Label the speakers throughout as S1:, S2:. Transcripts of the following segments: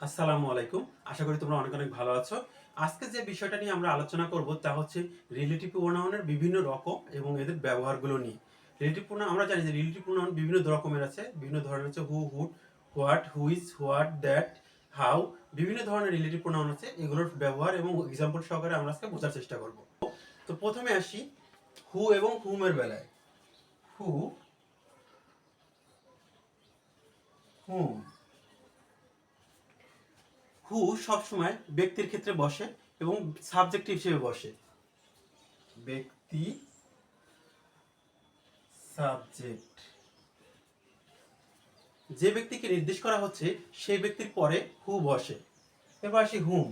S1: আসসালামু আলাইকুম। আশা করি তোমরা অনেক অনেক ভালো আছো। আজকে যে বিষয়টা নিয়ে আমরা আলোচনা করব তা হচ্ছে রিলেটিভ প্রোনাউনের বিভিন্ন রকম এবং এদের ব্যবহারগুলো নিয়ে। রিলেটিভ প্রোনাউন আমরা জানি যে রিলেটিভ প্রোনাউন বিভিন্ন রকমের আছে, বিভিন্ন ধরনের হচ্ছে who, whose, what, which, what, that, how, বিভিন্ন ধরনের রিলেটিভ প্রোনাউন আছে। এগুলোর ব্যবহার এবং এক্সাম্পল সহকারে আমরা আজকে বোঝার চেষ্টা করব। তো প্রথমে আসি হু এবং হুমের বেলায়। হু, হুম। হু সবসময় ব্যক্তির ক্ষেত্রে বসে এবং সাবজেক্ট হিসেবে বসে। ব্যক্তি, সাবজেক্ট। যে ব্যক্তিকে নির্দেশ করা হচ্ছে সেই ব্যক্তির পরে হু বসে। এবার আসি হুম।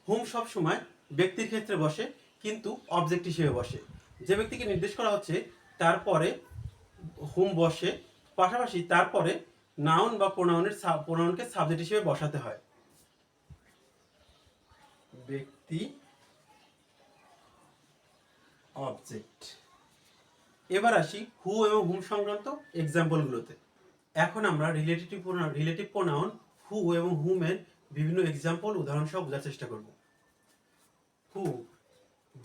S1: হুম সবসময় ব্যক্তির ক্ষেত্রে বসে কিন্তু অবজেক্ট হিসেবে বসে। যে ব্যক্তিকে নির্দেশ করা হচ্ছে তারপরে হুম বসে, পাশাপাশি তারপরে নাউন বা প্রোনাউনকে সাবজেক্ট হিসেবে বসাতে হয়। ব্যক্তি, অবজেক্ট। এবার আসি হু এবং হুম সংক্রান্ত এক্সাম্পলগুলোতে। এখন আমরা রিলেটিভ প্রোনাউন হু এবং হুমের বিভিন্ন এক্সাম্পল উদাহরণ সহ বোঝার চেষ্টা করব। হু,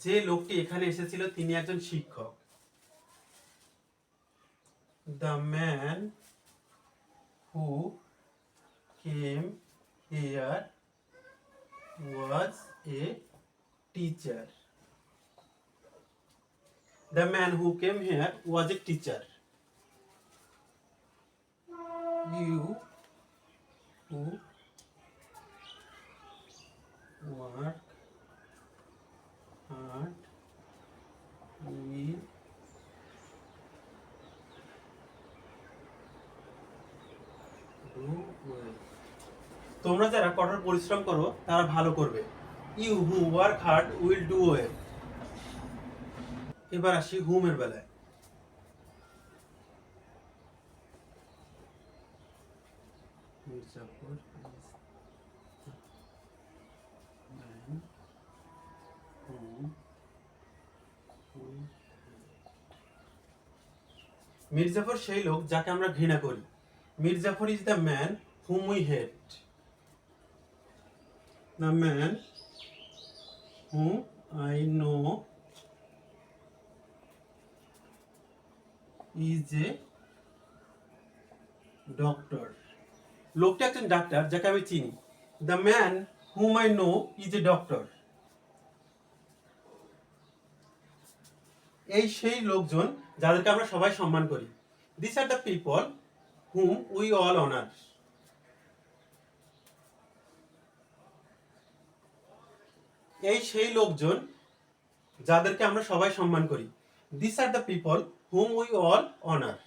S1: যে লোকটি এখানে এসেছিল তিনি একজন শিক্ষক। The man who came here was a teacher. The man who came here was a teacher. You who work hard will do well. তোমরা যারা কঠোর পরিশ্রম করো তারা ভালো করবে। You who work hard will do well. এবার আসি হুমের বেলায়। মির্জাপুর মির্জাফর সেই লোক যাকে আমরা ঘৃণা করি। Mir Jafar is the man whom we hate. The man hmm I know is a doctor. লোকটা একজন ডাক্তার যাকে আমি চিনি। The man hmm I know is a doctor. এই সেই লোকজন যাদেরকে আমরা সবাই সম্মান করি। This are the people hmm we all honour. এই সেই লোকজন যাদেরকে আমরা সবাই সম্মান করি। This are the people hmm we all honour.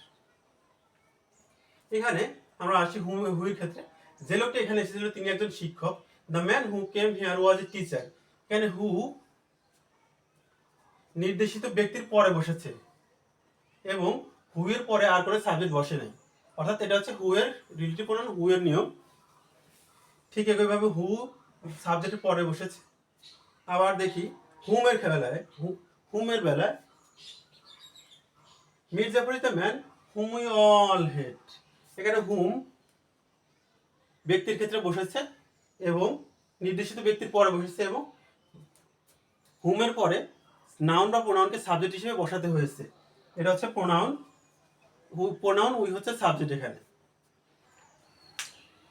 S1: এখানে আমরা আসি হুইর ক্ষেত্রে। যে লোকটা এখানে এসেছিল তিনি একজন শিক্ষক। The man who came here was a teacher. এখানে হু নির্দেশিত ব্যক্তির পরে বসেছে এবং হু এর পরে আর কোনো সাবজেক্ট বসে নাই, অর্থাৎ এটা হচ্ছে হু এর রিলেটিভ প্রোনাউন হু এর নিয়ম। ঠিক একইভাবে হু সাবজেক্টের পরে বসেছে। আবার দেখি হুমের বেলায়। হুমের বেলায় Mir Jafar is the man whom we all hate. এখানে হুম ব্যক্তির ক্ষেত্রে বসেছে এবং নির্দেশিত ব্যক্তির পরে বসেছে এবং হুমের পরে নাউন বা প্রোনাউনকে সাবজেক্ট হিসেবে বসাতে হয়েছে। এটা হচ্ছে প্রোনাউন। প্রোনাউন উই হচ্ছে সাবজেক্ট এখানে।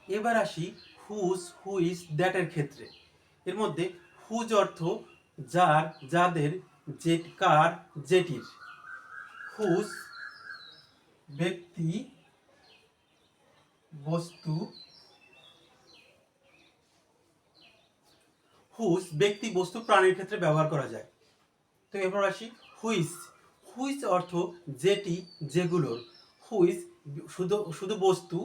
S1: এবার আসি হুজ, হুইজ, দ্যাটের ক্ষেত্রে। এর মধ্যে হুজ অর্থ যার, যাদের, যে, কার, যেটির। হুজ ব্যক্তি, বস্তু। হুজ ব্যক্তি, বস্তু, প্রাণীর ক্ষেত্রে ব্যবহার করা যায়। তো এবার আসি হুইজ। হুইজ অর্থ যেটি, যেগুলোর। হুইজ শুধু শুধু বস্তু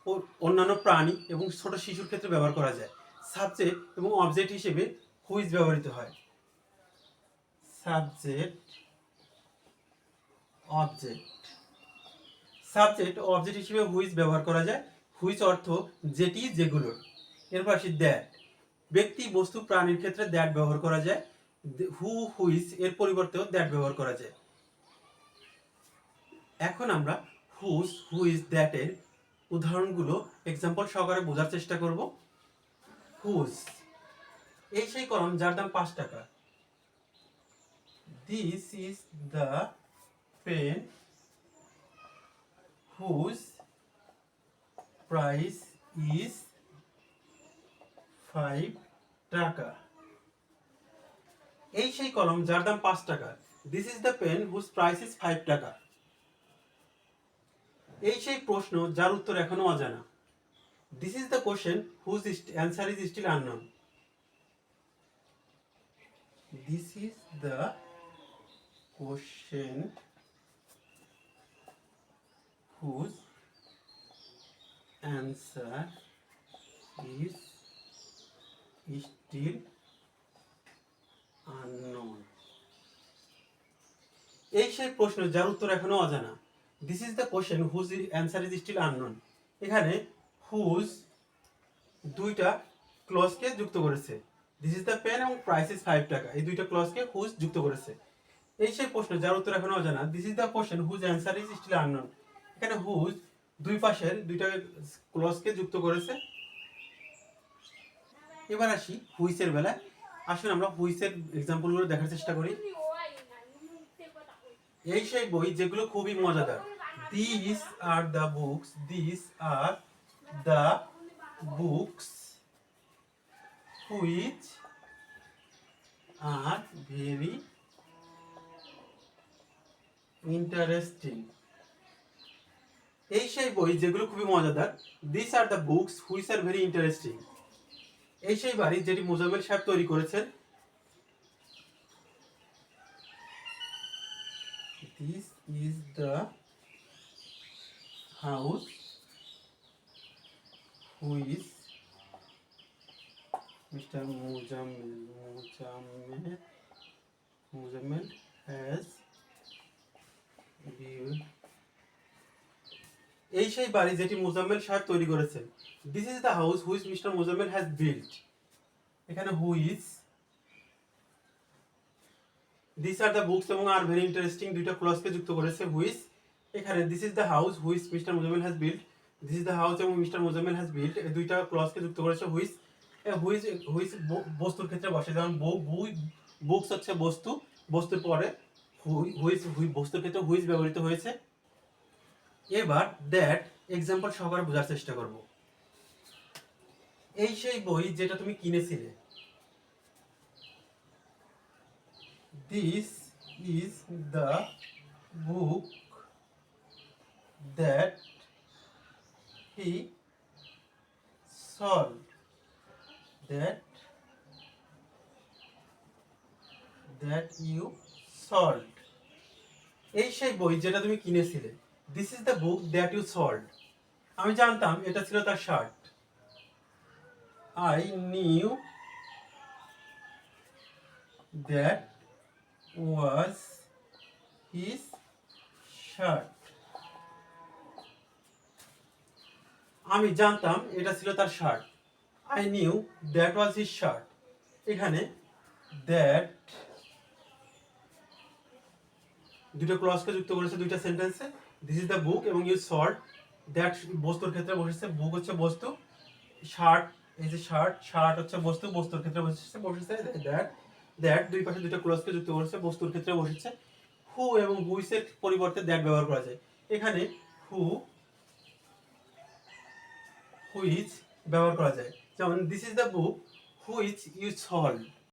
S1: ও অন্যান্য প্রাণী এবং ছোট শিশুর ক্ষেত্রে ব্যবহার করা যায়। সাবজেক্ট এবং অবজেক্ট হিসেবে হুইজ ব্যবহৃত হয়। Subject, object. সাবজেক্ট ও অবজেক্ট হিসেবে হুইজ ব্যবহার করা যায়। হুইজ অর্থ যেটি, যেগুলোর। এরপর আসি দ্যাট। ব্যক্তি, বস্তু, প্রাণীর ক্ষেত্রে দ্যাট ব্যবহার করা যায়। হু, হুইজ এর পরিবর্তেও দ্যাট ব্যবহার করা যায়। এখন আমরা হুজ, হুইজ, দ্যাটের উদাহরণগুলো এক্সাম্পল সহকারে বোঝার চেষ্টা করব। হুজ, এই সেই কলম যার দাম 5 টাকা। This is the pen whose price is 5 টাকা। এই সেই কলম যার দাম 5 টাকা। This is the pen whose price is 5 টাকা। এই সেই প্রশ্ন যার উত্তর এখনো অজানা। This is the question whose answer is still unknown. This is the question whose answer is still unknown. এই সেই প্রশ্ন যার উত্তর এখনো অজানা। This is the question whose answer is still unknown. এখানে হুজ দুইটা ক্লজকে যুক্ত করেছে। দিস ইজ দ্য পেন এবং প্রাইস ইজ 5 টাকা, এই দুইটা ক্লজকে হুজ যুক্ত করেছে। এই সেই প্রশ্ন যার উত্তর এখনো অজানা। This is the question whose answer is still unknown. এখানে হুজ দুই পাশের দুইটা ক্লজকে যুক্ত করেছে। এবার আসি হুইসের বেলায়। আসুন আমরা হুইসের এক্সাম্পলগুলো দেখার চেষ্টা করি। এই সেই বই যেগুলো খুবই মজাদার। This are the books, this are the books which are very interesting. এই সেই বই যেগুলো খুবই মজাদার। This are the books which are very interesting. এই সেই বাড়ি যেটি মোজাম্মেল সাহেব তৈরি করেছেন। This is the house which mister Muzammel has build. এই সেই বাড়ি যেটি মোজাম্মেল সাহেব তৈরি করেছেন। This is the house which mister Mozammel has build. এখানে which, this are the books এবং আর ভেরি ইন্টারেস্টিং দুইটা ক্লজকে যুক্ত করেছে হুইচ। এখানে this is the house which mister Mozammel has build, this is the house এবং মিস্টার মোজাম্মেল হ্যাজ বিল্ড এই দুইটা ক্লজকে যুক্ত করেছে হুইচ। হুইচ হুইচ বস্তুর ক্ষেত্রে বসে, যেমন বুকস হচ্ছে বস্তু, বস্তুর পরে হুইচ বস্তুর ক্ষেত্রে হুইচ ব্যবহৃত হয়েছে। এবার দ্যাট এক্সাম্পল সহকারে বোঝার চেষ্টা করব। এই সেই বই যেটা তুমি কিনেছিলে। This is the book that he sold, that you sold. এই সেই বই যেটা তুমি কিনেছিলে। This is the book that you sold. আমি জানতাম এটা ছিল তার shirt. I knew that was his shirt. আমি জানতাম এটা ছিল তার shirt. I knew that was his shirt. এখানে দ্যাট দুটো ক্লজকে যুক্ত করেছে দুইটা সেন্টেন্সে। দিস ইজ দ্য বুক এবং ইউ সল্ড। দ্যাট বস্তুর ক্ষেত্রে বসেছে, বুক হচ্ছে বস্তু, শার্ট এই যে শার্ট হচ্ছে বস্তু, বস্তুর ক্ষেত্রে বসেছে দ্যাট দুই পাশে দুটো ক্লজকে যুক্ত করেছে, বস্তুর ক্ষেত্রে বসেছে। হু এবং হুইচের পরিবর্তে দ্যাট ব্যবহার করা যায়। এখানে হু হুইচ ব্যবহার করা যায়, যেমন this is the book which you sold.